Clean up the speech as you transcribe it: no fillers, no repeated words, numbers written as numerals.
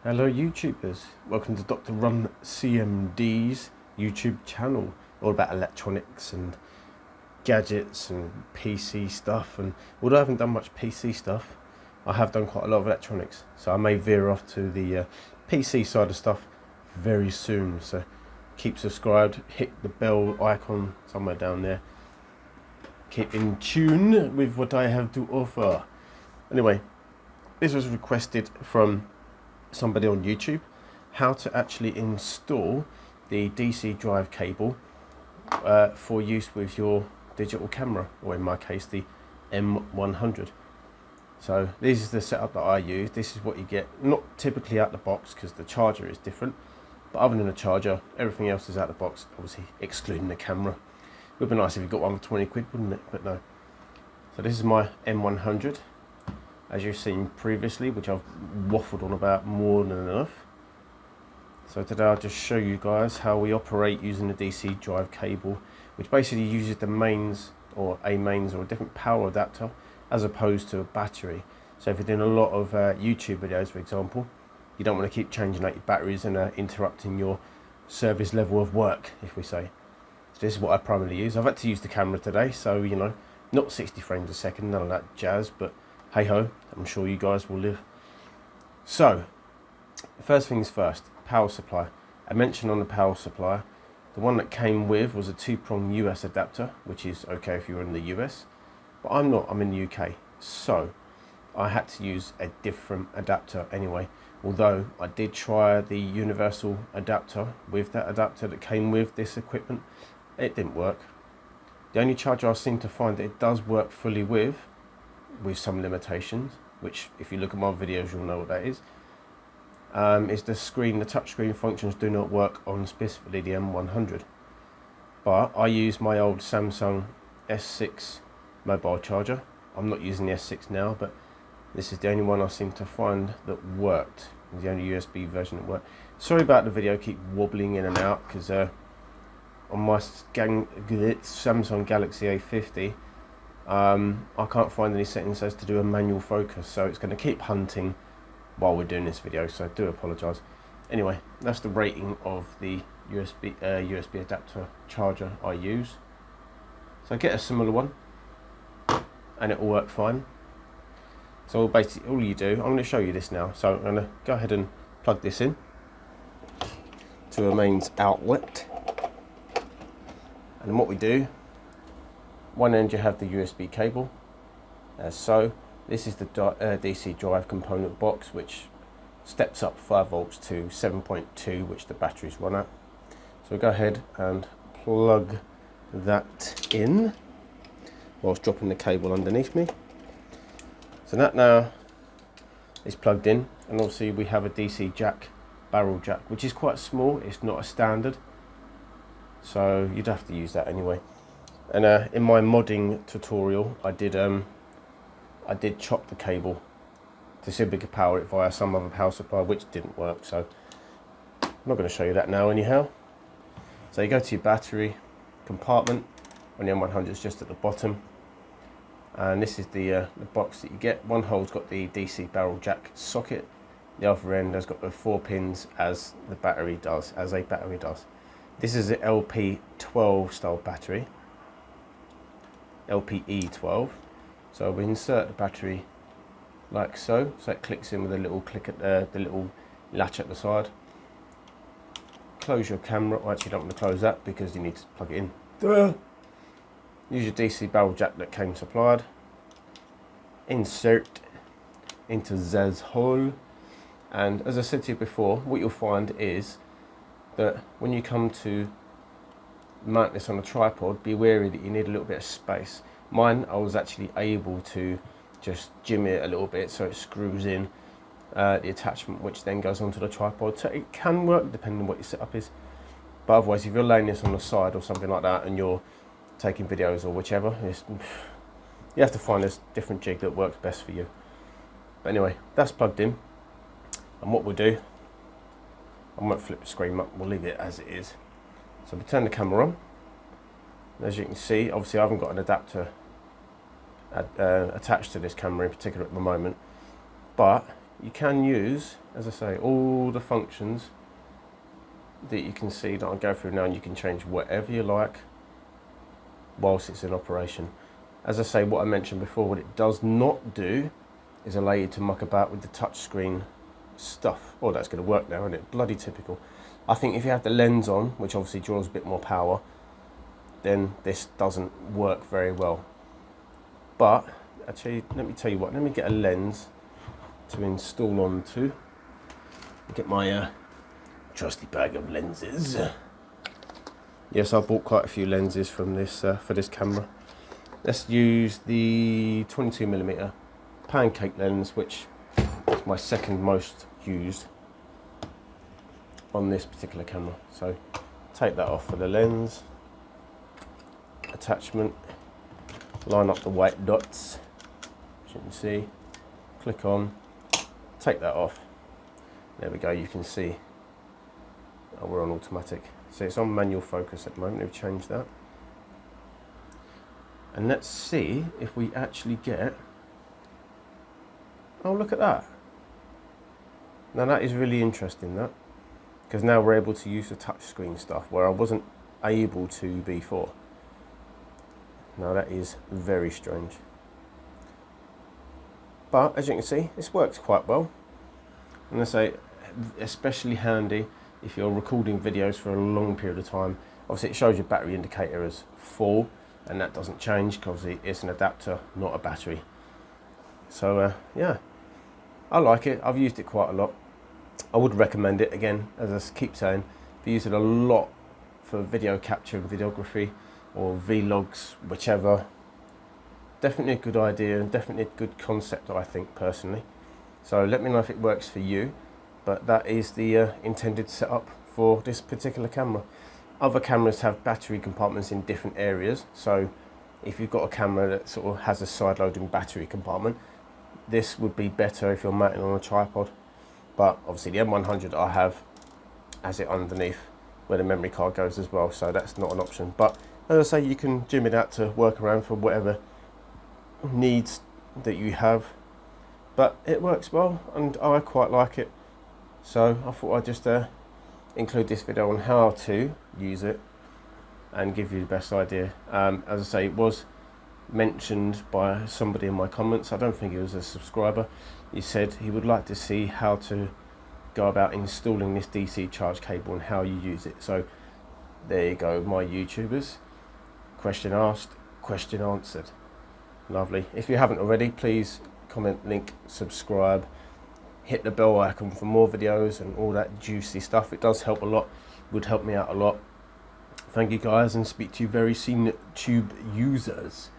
Hello YouTubers, welcome to DrRunCMD's YouTube channel, all about electronics and gadgets and PC stuff. And although I haven't done much PC stuff, I have done quite a lot of electronics, so I may veer off to the PC side of stuff very soon. So keep subscribed, hit the bell icon somewhere down there, keep in tune with what I have to offer. Anyway, this was requested from somebody on YouTube, how to actually install the DC drive cable for use with your digital camera, or in my case the M100. So this is the setup that I use. This is what you get, not typically out the box because the charger is different, but other than the charger, everything else is out the box, obviously excluding the camera. It would be nice if you got one for 20 quid, wouldn't it? But no. So this is my M100, as you've seen previously, which I've waffled on about more than enough. So today I'll just show you guys how we operate using the DC drive cable, which basically uses the mains, or a mains, or a different power adapter as opposed to a battery. So if you're doing a lot of YouTube videos, for example, you don't want to keep changing out your batteries and interrupting your service level of work, if we say. So this is what I primarily use. I've had to use the camera today, so you know, not 60 frames a second, none of that jazz, but hey ho, I'm sure you guys will live. So, first things first, power supply. I mentioned on the power supply, the one that came with was a 2-prong US adapter, which is okay if you're in the US, but I'm not, I'm in the UK. So, I had to use a different adapter anyway, although I did try the universal adapter with that adapter that came with this equipment. It didn't work. The only charger I seem to find that it does work fully with some limitations, which if you look at my videos you'll know what that is the screen, the touch screen functions do not work on specifically the M100. But I use my old Samsung S6 mobile charger. I'm not using the S6 now, but this is the only one I seem to find that worked. It's the only USB version that worked. Sorry about the video keep wobbling in and out, because on my Samsung Galaxy A50 I can't find any settings as to do a manual focus, so it's going to keep hunting while we're doing this video, so I do apologise. Anyway, that's the rating of the USB adapter charger I use. So get a similar one and it will work fine. So basically all you do, I'm going to show you this now, so I'm going to go ahead and plug this in to a mains outlet, and then what we do, one end you have the USB cable, as so. This is the DC drive component box, which steps up 5 volts to 7.2, which the batteries run at. So go ahead and plug that in whilst dropping the cable underneath me. So that now is plugged in, and obviously we have a DC jack, barrel jack, which is quite small. It's not a standard, so you'd have to use that anyway. And in my modding tutorial, I did chop the cable to see if we could power it via some other power supply, which didn't work. So I'm not going to show you that now anyhow. So you go to your battery compartment on the M100, it's just at the bottom, and this is the box that you get. One hole's got the DC barrel jack socket, the other end has got the 4 pins as the battery does, as a battery does. This is an LP12 style battery. LPE12. So we insert the battery like so, so it clicks in with a little click at the little latch at the side. Close your camera. I actually don't want to close that because you need to plug it in. Use your DC barrel jack that came supplied. Insert into Z's hole, and as I said to you before, what you'll find is that when you come to mount this on a tripod, be wary that you need a little bit of space. Mine, I was actually able to just jimmy it a little bit so it screws in the attachment, which then goes onto the tripod. So it can work depending on what your setup is, but otherwise if you're laying this on the side or something like that and you're taking videos or whichever, you have to find this different jig that works best for you. But anyway, that's plugged in, and what we'll do, I won't flip the screen up, we'll leave it as it is. So we turn the camera on. As you can see, obviously I haven't got an adapter attached to this camera in particular at the moment, but you can use, as I say, all the functions that you can see that I'll go through now, and you can change whatever you like whilst it's in operation. As I say, what I mentioned before, what it does not do is allow you to muck about with the touchscreen stuff. Oh, that's going to work now, isn't it? Bloody typical. I think if you have the lens on, which obviously draws a bit more power, then this doesn't work very well. But actually, let me tell you what, let me get a lens to install onto. Get my trusty bag of lenses. Yes, I bought quite a few lenses from this for this camera. Let's use the 22mm pancake lens, which is my second most used on this particular camera. So take that off for the lens attachment, line up the white dots, as you can see, click on, take that off. There we go, you can see we're on automatic. So it's on manual focus at the moment. We've changed that. And let's see if we actually get, oh, look at that. Now that is really interesting, that, because now we're able to use the touchscreen stuff where I wasn't able to before. Now that is very strange. But as you can see, this works quite well. And I say, especially handy if you're recording videos for a long period of time. Obviously it shows your battery indicator as full, and that doesn't change because it's an adapter, not a battery. So yeah, I like it. I've used it quite a lot. I would recommend it again, as I keep saying. If you use it a lot for video capture and videography or vlogs, whichever, definitely a good idea and definitely a good concept, I think, personally. So let me know if it works for you. But that is the intended setup for this particular camera. Other cameras have battery compartments in different areas, so if you've got a camera that sort of has a side loading battery compartment, this would be better if you're mounting on a tripod. But obviously the M100 I have has it underneath where the memory card goes as well, so that's not an option. But as I say, you can jim it out to work around for whatever needs that you have. But it works well, and I quite like it. So I thought I'd just include this video on how to use it and give you the best idea. As I say, it was mentioned by somebody in my comments. I don't think he was a subscriber. He said he would like to see how to go about installing this DC charge cable and how you use it. So there you go, my YouTubers. Question asked, question answered. Lovely. If you haven't already, please comment, link, subscribe, hit the bell icon for more videos and all that juicy stuff. It does help a lot, would help me out a lot. Thank you guys, and speak to you very soon, tube users.